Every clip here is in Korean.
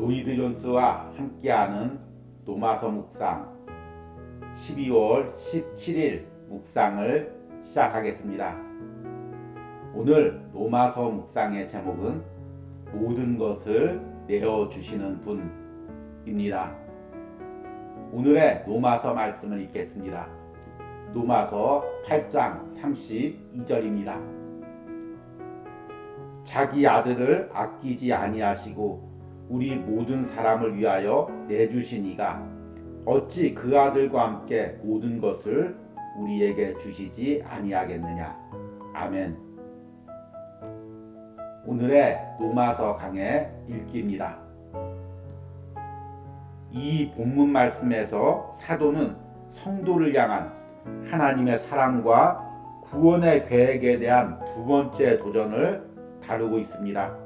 로이드 존스와 함께하는 노마서 묵상 12월 17일 묵상을 시작하겠습니다. 오늘 노마서 묵상의 제목은 모든 것을 내어주시는 분입니다. 오늘의 노마서 말씀을 읽겠습니다. 노마서 8장 32절입니다. 자기 아들을 아끼지 아니하시고 우리 모든 사람을 위하여 내주신 이가 어찌 그 아들과 함께 모든 것을 우리에게 주시지 아니하겠느냐. 아멘. 오늘의 노마서 강의 읽기입니다. 이 본문 말씀에서 사도는 성도를 향한 하나님의 사랑과 구원의 계획에 대한 두 번째 도전을 다루고 있습니다.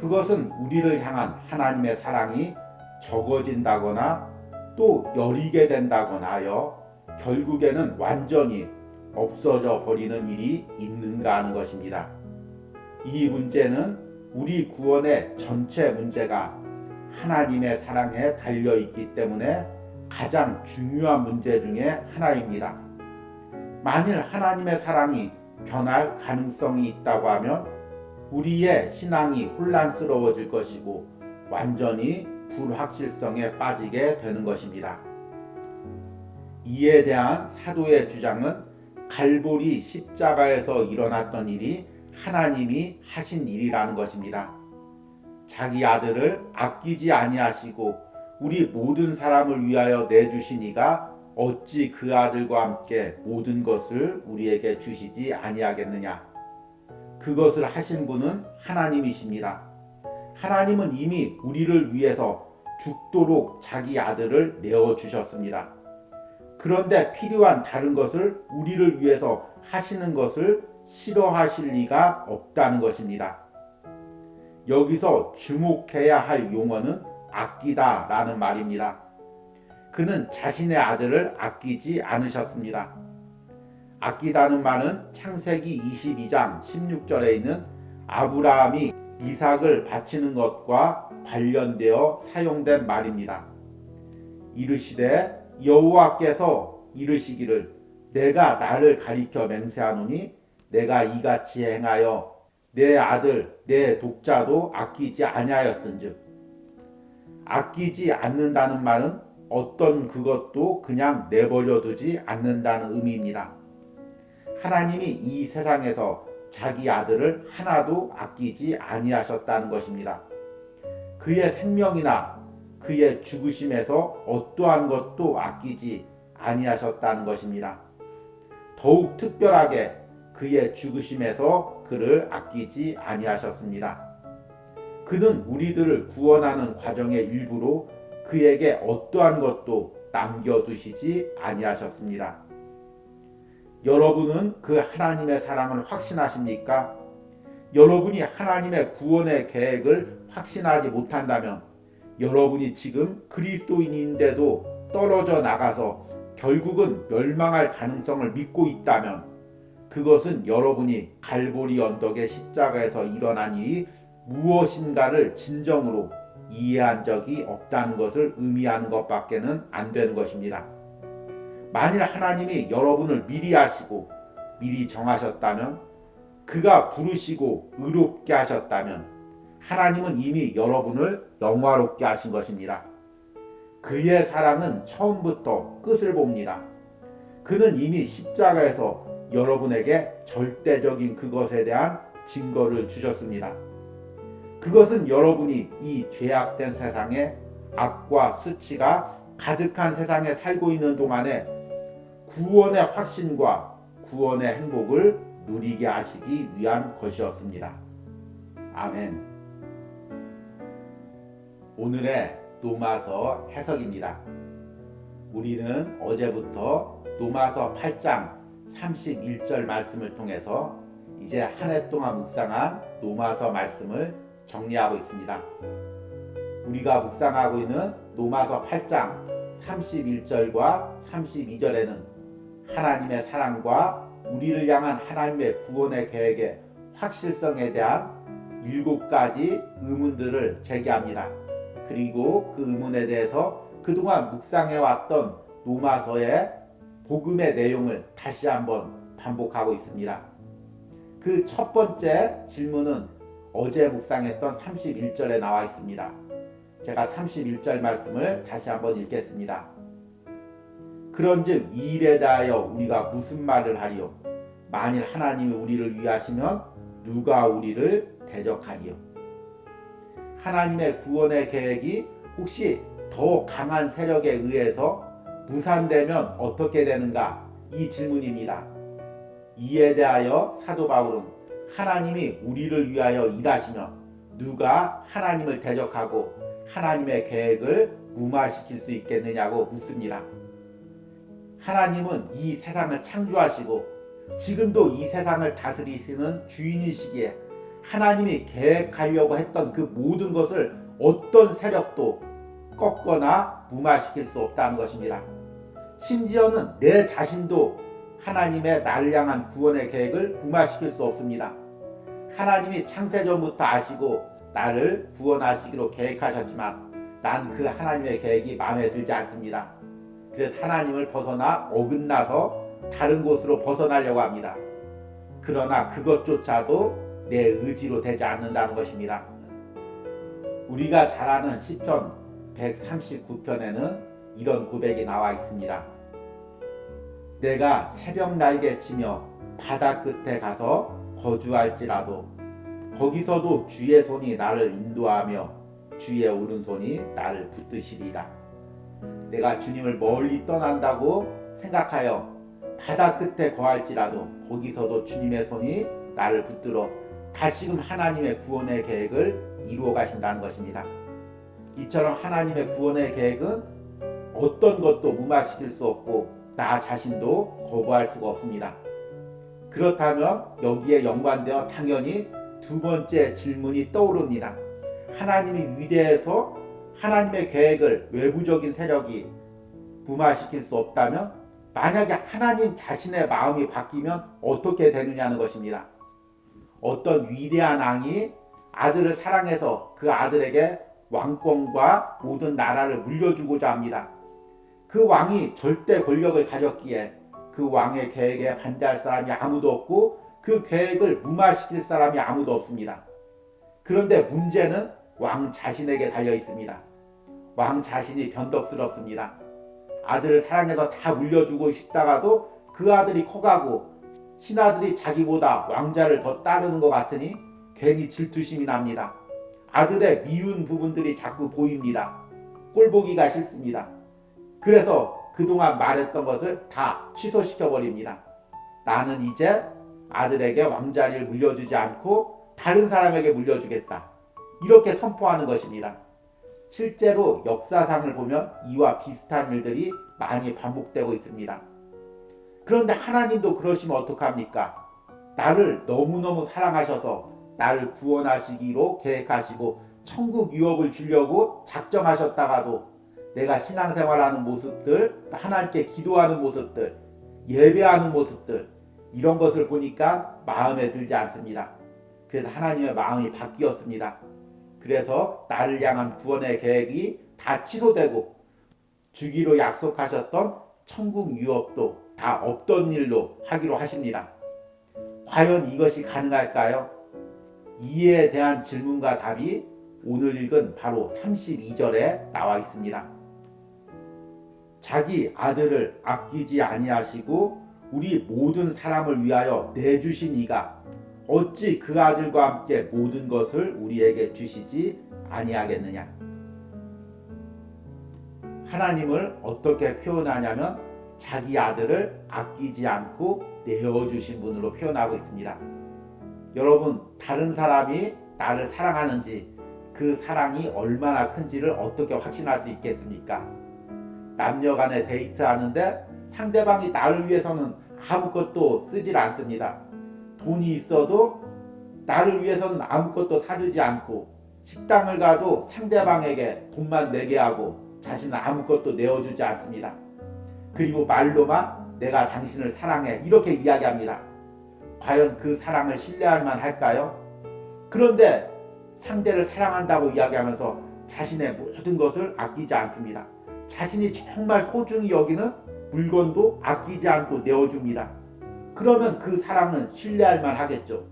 그것은 우리를 향한 하나님의 사랑이 적어진다거나 또 여리게 된다거나 하여 결국에는 완전히 없어져 버리는 일이 있는가 하는 것입니다. 이 문제는 우리 구원의 전체 문제가 하나님의 사랑에 달려있기 때문에 가장 중요한 문제 중에 하나입니다. 만일 하나님의 사랑이 변할 가능성이 있다고 하면 우리의 신앙이 혼란스러워질 것이고 완전히 불확실성에 빠지게 되는 것입니다. 이에 대한 사도의 주장은 갈보리 십자가에서 일어났던 일이 하나님이 하신 일이라는 것입니다. 자기 아들을 아끼지 아니하시고 우리 모든 사람을 위하여 내주신 이가 어찌 그 아들과 함께 모든 것을 우리에게 주시지 아니하겠느냐. 그것을 하신 분은 하나님이십니다. 하나님은 이미 우리를 위해서 죽도록 자기 아들을 내어주셨습니다. 그런데 필요한 다른 것을 우리를 위해서 하시는 것을 싫어하실 리가 없다는 것입니다. 여기서 주목해야 할 용어는 아끼다 라는 말입니다. 그는 자신의 아들을 아끼지 않으셨습니다. 아끼다는 말은 창세기 22장 16절에 있는 아브라함이 이삭을 바치는 것과 관련되어 사용된 말입니다. 이르시되 여호와께서 이르시기를 내가 나를 가리켜 맹세하노니 내가 이같이 행하여 내 아들 내 독자도 아끼지 아니하였은즉. 아끼지 않는다는 말은 어떤 그것도 그냥 내버려 두지 않는다는 의미입니다. 하나님이 이 세상에서 자기 아들을 하나도 아끼지 아니하셨다는 것입니다. 그의 생명이나 그의 죽으심에서 어떠한 것도 아끼지 아니하셨다는 것입니다. 더욱 특별하게 그의 죽으심에서 그를 아끼지 아니하셨습니다. 그는 우리들을 구원하는 과정의 일부로 그에게 어떠한 것도 남겨두시지 아니하셨습니다. 여러분은 그 하나님의 사랑을 확신하십니까? 여러분이 하나님의 구원의 계획을 확신하지 못한다면 여러분이 지금 그리스도인인데도 떨어져 나가서 결국은 멸망할 가능성을 믿고 있다면 그것은 여러분이 갈보리 언덕의 십자가에서 일어난 일이 무엇인가를 진정으로 이해한 적이 없다는 것을 의미하는 것밖에는 안 되는 것입니다. 만일 하나님이 여러분을 미리 아시고 미리 정하셨다면, 그가 부르시고 의롭게 하셨다면 하나님은 이미 여러분을 영화롭게 하신 것입니다. 그의 사랑은 처음부터 끝을 봅니다. 그는 이미 십자가에서 여러분에게 절대적인 그것에 대한 증거를 주셨습니다. 그것은 여러분이 이 죄악된 세상에 악과 수치가 가득한 세상에 살고 있는 동안에 구원의 확신과 구원의 행복을 누리게 하시기 위한 것이었습니다. 아멘. 오늘의 노마서 해석입니다. 우리는 어제부터 노마서 8장 31절 말씀을 통해서 이제 한 해 동안 묵상한 노마서 말씀을 정리하고 있습니다. 우리가 묵상하고 있는 노마서 8장 31절과 32절에는 하나님의 사랑과 우리를 향한 하나님의 구원의 계획의 확실성에 대한 7가지 의문들을 제기합니다. 그리고 그 의문에 대해서 그동안 묵상해왔던 로마서의 복음의 내용을 다시 한번 반복하고 있습니다. 그 첫 번째 질문은 어제 묵상했던 31절에 나와 있습니다. 제가 31절 말씀을 다시 한번 읽겠습니다. 그런즉 이 일에 대하여 우리가 무슨 말을 하리요? 만일 하나님이 우리를 위하시면 누가 우리를 대적하리요? 하나님의 구원의 계획이 혹시 더 강한 세력에 의해서 무산되면 어떻게 되는가? 이 질문입니다. 이에 대하여 사도 바울은 하나님이 우리를 위하여 일하시면 누가 하나님을 대적하고 하나님의 계획을 무마시킬 수 있겠느냐고 묻습니다. 하나님은 이 세상을 창조하시고 지금도 이 세상을 다스리시는 주인이시기에 하나님이 계획하려고 했던 그 모든 것을 어떤 세력도 꺾거나 무마시킬 수 없다는 것입니다. 심지어는 내 자신도 하나님의 나를 향한 구원의 계획을 무마시킬 수 없습니다. 하나님이 창세전부터 아시고 나를 구원하시기로 계획하셨지만 난 그 하나님의 계획이 마음에 들지 않습니다. 그래서 하나님을 벗어나 어긋나서 다른 곳으로 벗어나려고 합니다. 그러나 그것조차도 내 의지로 되지 않는다는 것입니다. 우리가 잘 아는 시편 139편에는 이런 고백이 나와 있습니다. 내가 새벽 날개치며 바다 끝에 가서 거주할지라도 거기서도 주의 손이 나를 인도하며 주의 오른손이 나를 붙드시리라. 내가 주님을 멀리 떠난다고 생각하여 바다 끝에 거할지라도 거기서도 주님의 손이 나를 붙들어 다시금 하나님의 구원의 계획을 이루어 가신다는 것입니다. 이처럼 하나님의 구원의 계획은 어떤 것도 무마시킬 수 없고 나 자신도 거부할 수가 없습니다. 그렇다면 여기에 연관되어 당연히 두 번째 질문이 떠오릅니다. 하나님이 위대해서 하나님의 계획을 외부적인 세력이 무마시킬 수 없다면 만약에 하나님 자신의 마음이 바뀌면 어떻게 되느냐는 것입니다. 어떤 위대한 왕이 아들을 사랑해서 그 아들에게 왕권과 모든 나라를 물려주고자 합니다. 그 왕이 절대 권력을 가졌기에 그 왕의 계획에 반대할 사람이 아무도 없고 그 계획을 무마시킬 사람이 아무도 없습니다. 그런데 문제는 왕 자신에게 달려 있습니다. 왕 자신이 변덕스럽습니다. 아들을 사랑해서 다 물려주고 싶다가도 그 아들이 커가고 신하들이 자기보다 왕자를 더 따르는 것 같으니 괜히 질투심이 납니다. 아들의 미운 부분들이 자꾸 보입니다. 꼴보기가 싫습니다. 그래서 그동안 말했던 것을 다 취소시켜버립니다. 나는 이제 아들에게 왕자리를 물려주지 않고 다른 사람에게 물려주겠다. 이렇게 선포하는 것입니다. 실제로 역사상을 보면 이와 비슷한 일들이 많이 반복되고 있습니다. 그런데 하나님도 그러시면 어떡합니까? 나를 너무너무 사랑하셔서 나를 구원하시기로 계획하시고 천국 유업을 주려고 작정하셨다가도 내가 신앙생활하는 모습들, 하나님께 기도하는 모습들, 예배하는 모습들 이런 것을 보니까 마음에 들지 않습니다. 그래서 하나님의 마음이 바뀌었습니다. 그래서 나를 향한 구원의 계획이 다 취소되고 주기로 약속하셨던 천국 유업도 다 없던 일로 하기로 하십니다. 과연 이것이 가능할까요? 이에 대한 질문과 답이 오늘 읽은 바로 32절에 나와 있습니다. 자기 아들을 아끼지 아니하시고 우리 모든 사람을 위하여 내주신 이가 어찌 그 아들과 함께 모든 것을 우리에게 주시지 아니하겠느냐. 하나님을 어떻게 표현하냐면 자기 아들을 아끼지 않고 내어주신 분으로 표현하고 있습니다. 여러분, 다른 사람이 나를 사랑하는지 그 사랑이 얼마나 큰지를 어떻게 확신할 수 있겠습니까? 남녀 간에 데이트하는데 상대방이 나를 위해서는 아무것도 쓰질 않습니다. 돈이 있어도 나를 위해서는 아무것도 사주지 않고 식당을 가도 상대방에게 돈만 내게 하고 자신은 아무것도 내어주지 않습니다. 그리고 말로만 내가 당신을 사랑해 이렇게 이야기합니다. 과연 그 사랑을 신뢰할 만할까요? 그런데 상대를 사랑한다고 이야기하면서 자신의 모든 것을 아끼지 않습니다. 자신이 정말 소중히 여기는 물건도 아끼지 않고 내어줍니다. 그러면 그 사랑은 신뢰할 만하겠죠.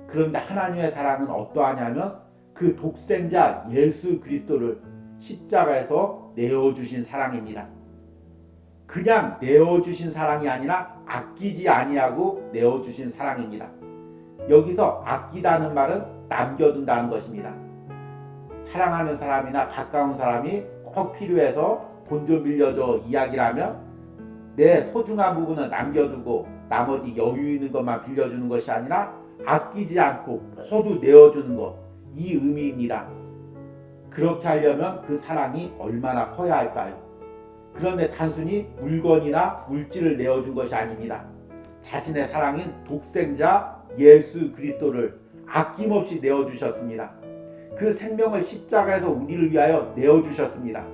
그런데 하나님의 사랑은 어떠하냐면 그 독생자 예수 그리스도를 십자가에서 내어주신 사랑입니다. 그냥 내어주신 사랑이 아니라 아끼지 아니하고 내어주신 사랑입니다. 여기서 아끼다는 말은 남겨둔다는 것입니다. 사랑하는 사람이나 가까운 사람이 꼭 필요해서 돈 좀 빌려줘 이야기를 하면 내 소중한 부분은 남겨두고 나머지 여유 있는 것만 빌려주는 것이 아니라 아끼지 않고 모두 내어주는 것, 이 의미입니다. 그렇게 하려면 그 사랑이 얼마나 커야 할까요? 그런데 단순히 물건이나 물질을 내어준 것이 아닙니다. 자신의 사랑인 독생자 예수 그리스도를 아낌없이 내어주셨습니다. 그 생명을 십자가에서 우리를 위하여 내어주셨습니다.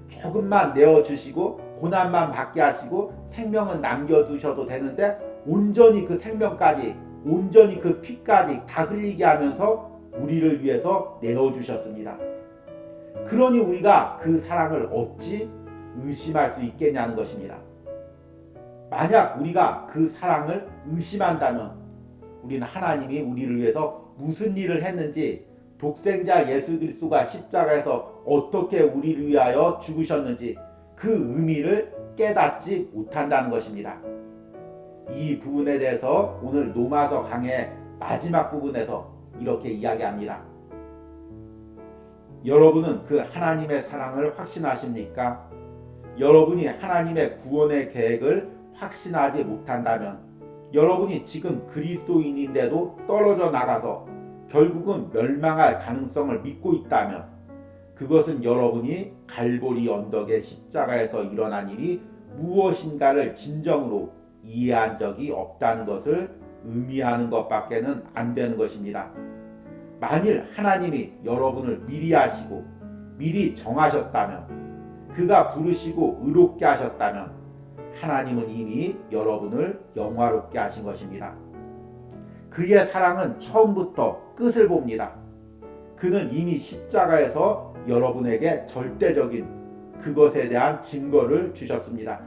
조금만 내어주시고 고난만 받게 하시고 생명은 남겨두셔도 되는데 온전히 그 생명까지, 온전히 그 피까지 다 흘리게 하면서 우리를 위해서 내어주셨습니다. 그러니 우리가 그 사랑을 어찌 의심할 수 있겠냐는 것입니다. 만약 우리가 그 사랑을 의심한다면 우리는 하나님이 우리를 위해서 무슨 일을 했는지, 독생자 예수 그리스도가 십자가에서 어떻게 우리를 위하여 죽으셨는지 그 의미를 깨닫지 못한다는 것입니다. 이 부분에 대해서 오늘 로마서 강의 마지막 부분에서 이렇게 이야기합니다. 여러분은 그 하나님의 사랑을 확신하십니까? 여러분이 하나님의 구원의 계획을 확신하지 못한다면, 여러분이 지금 그리스도인인데도 떨어져 나가서 결국은 멸망할 가능성을 믿고 있다면, 그것은 여러분이 갈보리 언덕의 십자가에서 일어난 일이 무엇인가를 진정으로 이해한 적이 없다는 것을 의미하는 것밖에는 안 되는 것입니다. 만일 하나님이 여러분을 미리 아시고 미리 정하셨다면, 그가 부르시고 의롭게 하셨다면 하나님은 이미 여러분을 영화롭게 하신 것입니다. 그의 사랑은 처음부터 끝을 봅니다. 그는 이미 십자가에서 여러분에게 절대적인 그것에 대한 증거를 주셨습니다.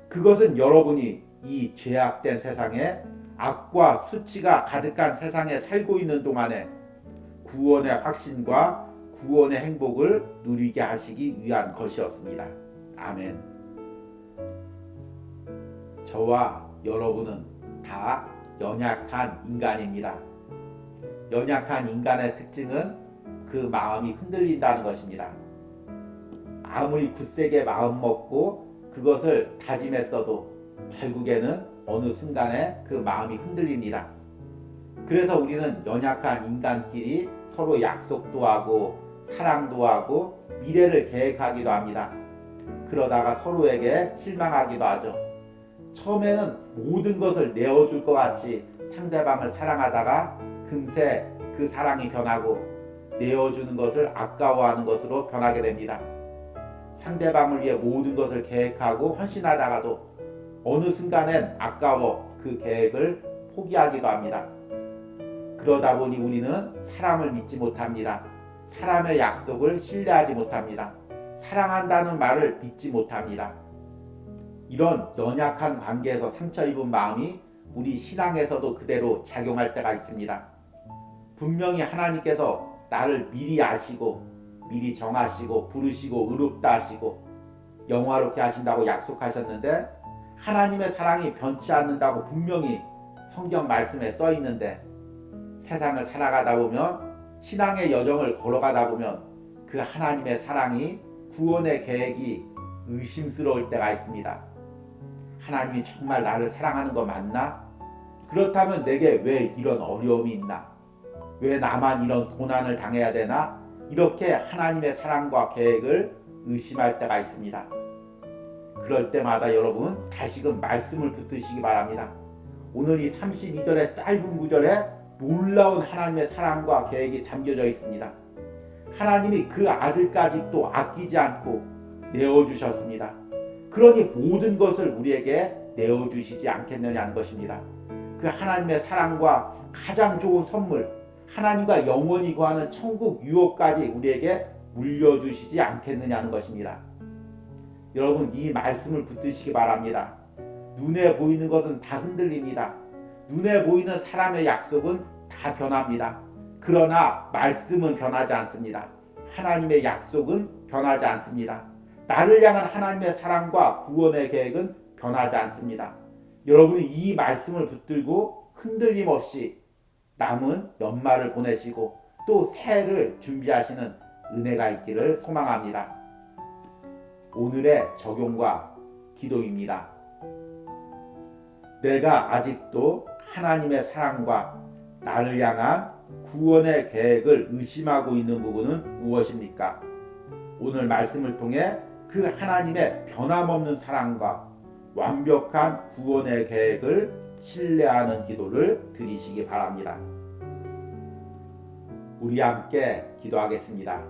그것은 여러분이 이 죄악된 세상에, 악과 수치가 가득한 세상에 살고 있는 동안에 구원의 확신과 구원의 행복을 누리게 하시기 위한 것이었습니다. 아멘. 저와 여러분은 다 연약한 인간입니다. 연약한 인간의 특징은 그 마음이 흔들린다는 것입니다. 아무리 굳세게 마음 먹고 그것을 다짐했어도 결국에는 어느 순간에 그 마음이 흔들립니다. 그래서 우리는 연약한 인간끼리 서로 약속도 하고 사랑도 하고 미래를 계획하기도 합니다. 그러다가 서로에게 실망하기도 하죠. 처음에는 모든 것을 내어줄 것 같이 상대방을 사랑하다가 금세 그 사랑이 변하고 내어주는 것을 아까워하는 것으로 변하게 됩니다. 상대방을 위해 모든 것을 계획하고 헌신하다가도 어느 순간엔 아까워 그 계획을 포기하기도 합니다. 그러다 보니 우리는 사람을 믿지 못합니다. 사람의 약속을 신뢰하지 못합니다. 사랑한다는 말을 믿지 못합니다. 이런 연약한 관계에서 상처 입은 마음이 우리 신앙에서도 그대로 작용할 때가 있습니다. 분명히 하나님께서 나를 미리 아시고 미리 정하시고 부르시고 의롭다 하시고 영화롭게 하신다고 약속하셨는데, 하나님의 사랑이 변치 않는다고 분명히 성경 말씀에 써 있는데, 세상을 살아가다 보면, 신앙의 여정을 걸어가다 보면 그 하나님의 사랑이, 구원의 계획이 의심스러울 때가 있습니다. 하나님이 정말 나를 사랑하는 거 맞나? 그렇다면 내게 왜 이런 어려움이 있나? 왜 나만 이런 고난을 당해야 되나? 이렇게 하나님의 사랑과 계획을 의심할 때가 있습니다. 그럴 때마다 여러분 다시금 말씀을 붙드시기 바랍니다. 오늘 이 32절의 짧은 구절에 놀라운 하나님의 사랑과 계획이 담겨져 있습니다. 하나님이 그 아들까지 또 아끼지 않고 내어주셨습니다. 그러니 모든 것을 우리에게 내어주시지 않겠느냐는 것입니다. 그 하나님의 사랑과 가장 좋은 선물, 하나님과 영원히 거하는 천국 유업까지 우리에게 물려주시지 않겠느냐는 것입니다. 여러분, 이 말씀을 붙드시기 바랍니다. 눈에 보이는 것은 다 흔들립니다. 눈에 보이는 사람의 약속은 다 변합니다. 그러나 말씀은 변하지 않습니다. 하나님의 약속은 변하지 않습니다. 나를 향한 하나님의 사랑과 구원의 계획은 변하지 않습니다. 여러분이 이 말씀을 붙들고 흔들림 없이 남은 연말을 보내시고 또 새해를 준비하시는 은혜가 있기를 소망합니다. 오늘의 적용과 기도입니다. 내가 아직도 하나님의 사랑과 나를 향한 구원의 계획을 의심하고 있는 부분은 무엇입니까? 오늘 말씀을 통해 그 하나님의 변함없는 사랑과 완벽한 구원의 계획을 신뢰하는 기도를 드리시기 바랍니다. 우리 함께 기도하겠습니다.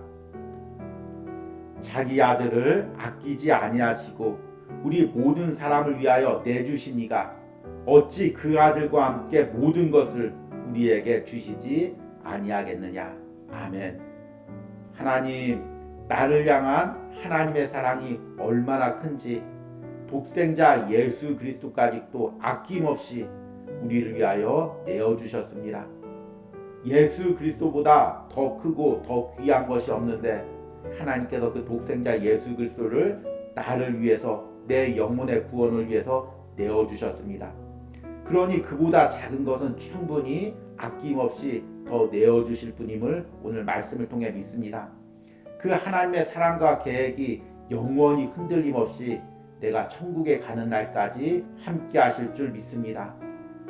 자기 아들을 아끼지 아니하시고 우리 모든 사람을 위하여 내주신 이가 어찌 그 아들과 함께 모든 것을 우리에게 주시지 아니하겠느냐. 아멘. 하나님, 나를 향한 하나님의 사랑이 얼마나 큰지 독생자 예수 그리스도까지도 아낌없이 우리를 위하여 내어주셨습니다. 예수 그리스도보다 더 크고 더 귀한 것이 없는데 하나님께서 그 독생자 예수 그리스도를 나를 위해서, 내 영혼의 구원을 위해서 내어주셨습니다. 그러니 그보다 작은 것은 충분히 아낌없이 더 내어주실 분임을 오늘 말씀을 통해 믿습니다. 그 하나님의 사랑과 계획이 영원히 흔들림 없이 내가 천국에 가는 날까지 함께 하실 줄 믿습니다.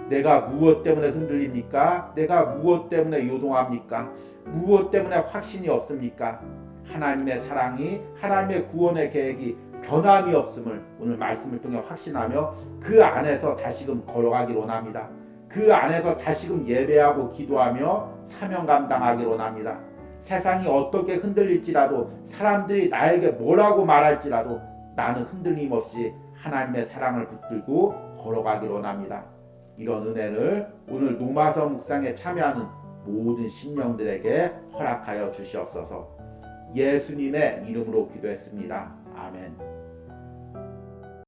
내가 무엇 때문에 흔들립니까? 내가 무엇 때문에 요동합니까? 무엇 때문에 확신이 없습니까? 하나님의 사랑이, 하나님의 구원의 계획이 변함이 없음을 오늘 말씀을 통해 확신하며 그 안에서 다시금 걸어가길 원합니다. 그 안에서 다시금 예배하고 기도하며 사명 감당하길 원합니다. 세상이 어떻게 흔들릴지라도, 사람들이 나에게 뭐라고 말할지라도 나는 흔들림 없이 하나님의 사랑을 붙들고 걸어가길 원합니다. 이런 은혜를 오늘 노마서 묵상에 참여하는 모든 심령들에게 허락하여 주시옵소서. 예수님의 이름으로 기도했습니다. 아멘.